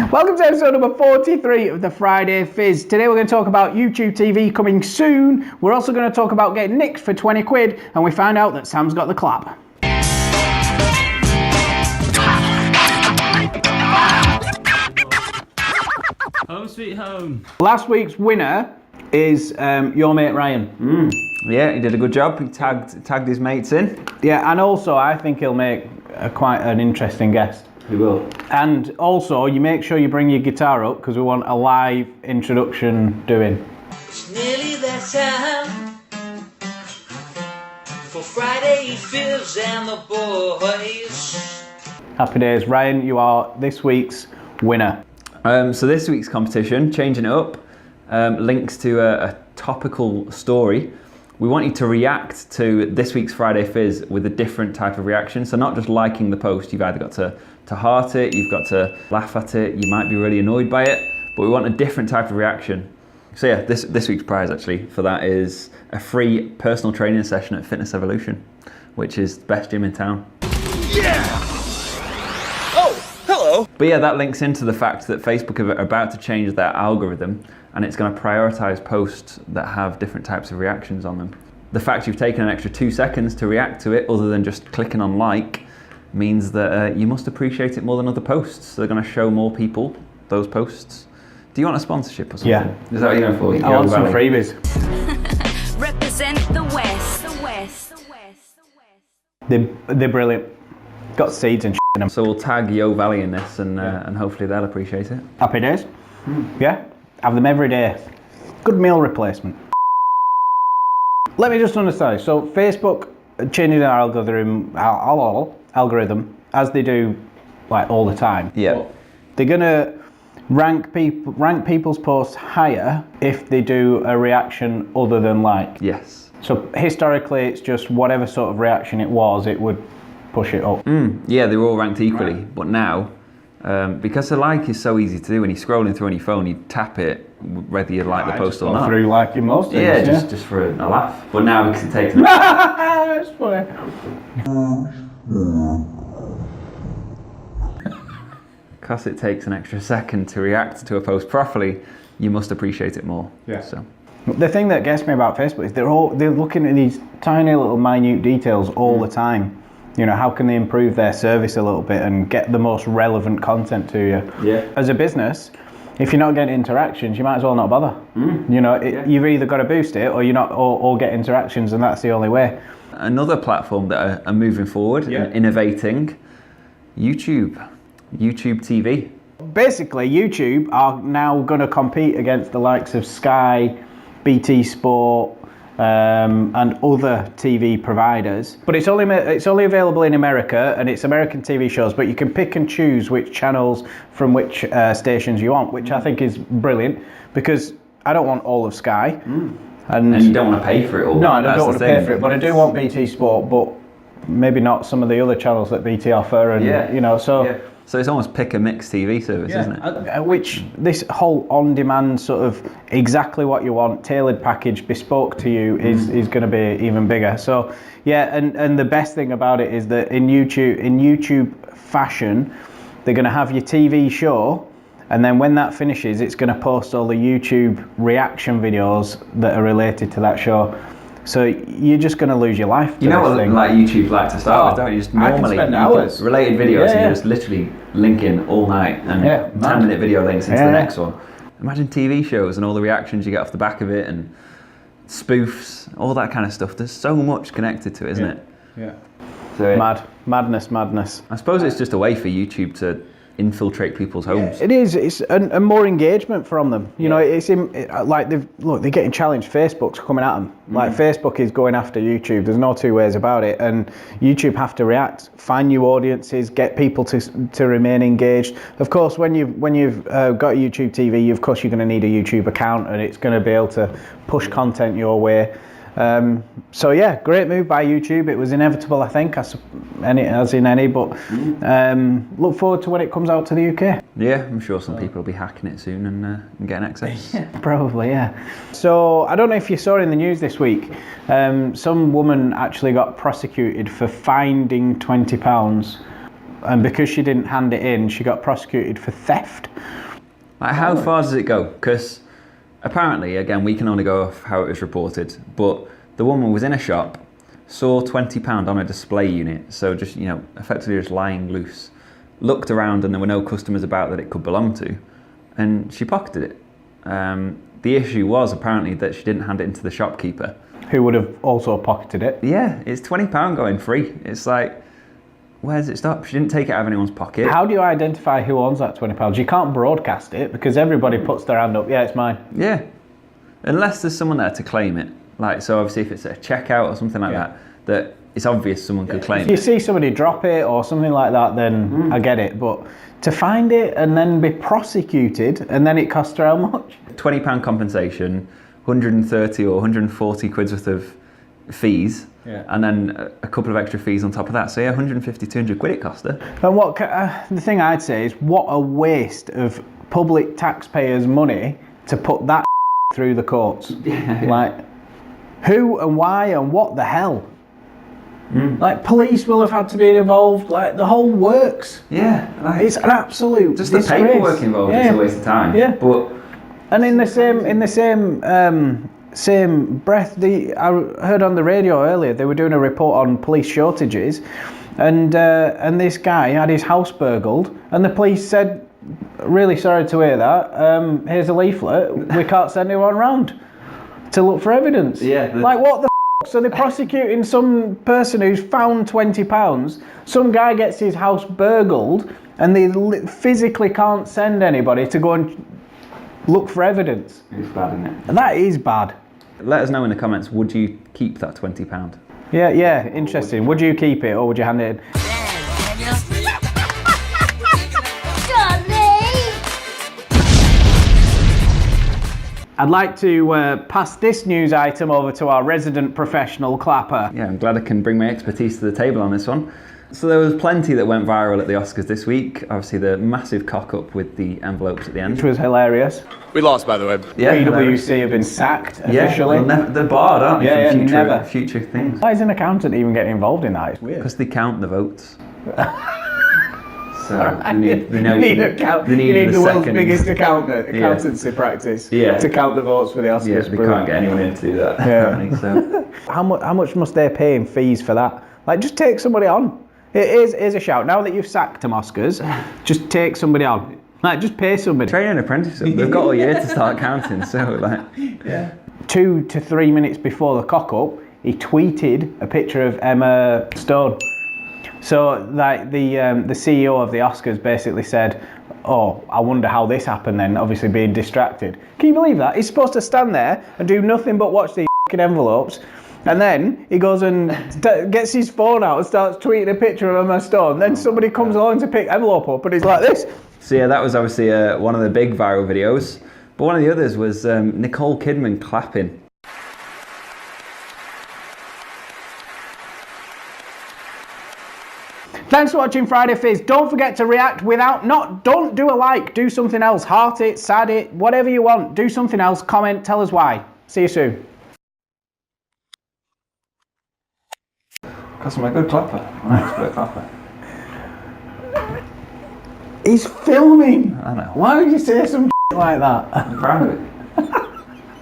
Welcome to episode number 43 of the Friday Fizz. Today we're going to talk about YouTube TV coming soon. We're also going to talk about getting nicked for 20 quid, and we find out that Sam's got the clap. Home sweet home. Last week's winner is your mate Ryan. Yeah, he did a good job. He tagged his mates in. Yeah, and also I think he'll make quite an interesting guest. He will. And also, you make sure you bring your guitar up because we want a live introduction doing. It's nearly that time for Friday Fizz and the boys. Happy days. Ryan, you are this week's winner. So this week's competition, changing it up, links to a topical story. We want you to react to this week's Friday Fizz with a different type of reaction. So not just liking the post, you've either got to heart it, you've got to laugh at it, you might be really annoyed by it, but we want a different type of reaction. So yeah, this week's prize actually for that is a free personal training session at Fitness Evolution, which is the best gym in town. Yeah! Oh, hello! But yeah, that links into the fact that Facebook are about to change their algorithm and it's going to prioritize posts that have different types of reactions on them. The fact you've taken an extra 2 seconds to react to it, other than just clicking on like, means that you must appreciate it more than other posts. So they're going to show more people those posts. Do you want a sponsorship or something? Yeah. Is that what you're going for? I want some freebies. Represent the West. They're brilliant. Got seeds and shit in them. So we'll tag Yo Valley in this and hopefully they'll appreciate it. Happy days. Yeah. Have them every day. Good meal replacement. Let me just understand. So Facebook changing their algorithm as they do like all the time. Yeah. They're gonna rank people's posts higher if they do a reaction other than like. Yes. So historically, it's just whatever sort of reaction it was, it would push it up. Yeah, they were all ranked equally, but now, because a like is so easy to do, when you're scrolling through on your phone, you tap it, whether you like the post or not. Through liking most things. Yeah, just for a laugh. But now because it takes... That's funny. Because it takes an extra second to react to a post properly, you must appreciate it more. Yeah. So. The thing that gets me about Facebook is they're looking at these tiny little minute details all the time. You know, how can they improve their service a little bit and get the most relevant content to you? Yeah. As a business, if you're not getting interactions, you might as well not bother. You know, you've either got to boost it or you're not, or get interactions, and that's the only way. Another platform that are moving forward and innovating, YouTubeTV. Basically, YouTube are now going to compete against the likes of Sky, BT Sport, and other TV providers. But it's only available in America, and it's American TV shows, but you can pick and choose which channels from which stations you want, which I think is brilliant, because I don't want all of Sky. And you don't want to pay for it all. No, I don't want to pay for it, but I do want BT Sport, but maybe not some of the other channels that BT offer, and you know, so... Yeah. So it's almost pick a mix TV service, isn't it? Which this whole on-demand sort of exactly what you want, tailored package, bespoke to you is going to be even bigger. So yeah, and the best thing about it is that in YouTube fashion, they're going to have your TV show, and then when that finishes, it's going to post all the YouTube reaction videos that are related to that show. So you're just going to lose your life. You know what like YouTube like to start with, don't you? Just normally spend hours. Related videos, and you're just literally linking all night and 10-minute video links into the next one. Imagine TV shows and all the reactions you get off the back of it and spoofs, all that kind of stuff. There's so much connected to it, isn't it? Yeah. So Madness. I suppose it's just a way for YouTube to infiltrate people's homes. It is. It's and more engagement from them. You know, it's like they're getting challenged. Facebook's coming at them. Like Facebook is going after YouTube. There's no two ways about it. And YouTube have to react, find new audiences, get people to remain engaged. Of course, when you've got YouTube TV, of course you're going to need a YouTube account, and it's going to be able to push content your way. So yeah, great move by YouTube. It was inevitable, I think, as in any, but look forward to when it comes out to the UK. Yeah, I'm sure some people will be hacking it soon and getting access. Yeah, probably, yeah. So I don't know if you saw in the news this week, some woman actually got prosecuted for finding £20 and because she didn't hand it in, she got prosecuted for theft. Like, how far does it go? Because apparently, again, we can only go off how it was reported, but the woman was in a shop, saw £20 on a display unit, so just, you know, effectively just lying loose, looked around and there were no customers about that it could belong to, and she pocketed it. The issue was apparently that she didn't hand it into the shopkeeper. Who would have also pocketed it. Yeah, it's £20 going free. It's like, where does it stop? She didn't take it out of anyone's pocket. How do you identify who owns that £20? You can't broadcast it because everybody puts their hand up, yeah, it's mine. Yeah, unless there's someone there to claim it. Like, so obviously if it's a checkout or something like that it's obvious someone could claim it. If you see somebody drop it or something like that, then I get it. But to find it and then be prosecuted, and then it costs her how much? £20 compensation, 130 or 140 quid's worth of fees, and then a couple of extra fees on top of that. So yeah, 150, 200 quid it cost her. And what the thing I'd say is, what a waste of public taxpayers' money to put that through the courts. Like, who and why and what the hell? Like, police will have had to be involved, like the whole works. Yeah, like, It's an absolute just the disgrace. paperwork involved is a waste of time. Yeah. But and in the same breath, I heard on the radio earlier they were doing a report on police shortages, and this guy had his house burgled, and the police said, "Really sorry to hear that. Here's a leaflet. We can't send anyone round to look for evidence." Yeah. Like, what the f***? So they're prosecuting some person who's found £20. Some guy gets his house burgled, and they physically can't send anybody to go and look for evidence. it's bad, isn't it? That is bad. Let us know in the comments, would you keep that £20? Yeah, interesting. Would you keep it or would you hand it in? I'd like to pass this news item over to our resident professional clapper. Yeah, I'm glad I can bring my expertise to the table on this one. So there was plenty that went viral at the Oscars this week. Obviously the massive cock-up with the envelopes at the end. Which was hilarious. We lost, by the way. Yeah, PwC have been sacked officially. Yeah, they're barred, aren't they, Yeah, from never. future things. Why is an accountant even getting involved in that? It's weird. Because they count the votes. So You need the world's biggest accountancy practice to count the votes for the Oscars. Yeah, they can't get anyone in to do that. Yeah. Apparently, so. How much must they pay in fees for that? Like, just take somebody on. Here's a shout. Now that you've sacked them Oscars, just take somebody on. Like, just pay somebody. Train an apprentice. They've got all year to start counting. So, like, 2 to 3 minutes before the cock-up, he tweeted a picture of Emma Stone. So, like, the CEO of the Oscars basically said, "Oh, I wonder how this happened then," obviously being distracted. Can you believe that? He's supposed to stand there and do nothing but watch these f***ing envelopes, and then he goes and gets his phone out and starts tweeting a picture of Emma Stone. Then somebody comes along to pick the envelope up and he's like this. So yeah, that was obviously one of the big viral videos. But one of the others was Nicole Kidman clapping. Thanks for watching Friday Fizz. Don't forget to react don't do a like, do something else. Heart it, sad it, whatever you want. Do something else, comment, tell us why. See you soon. Because I'm a good clapper. I'm an expert clapper. He's filming. I know. Why would you say some like that? I'm proud of it.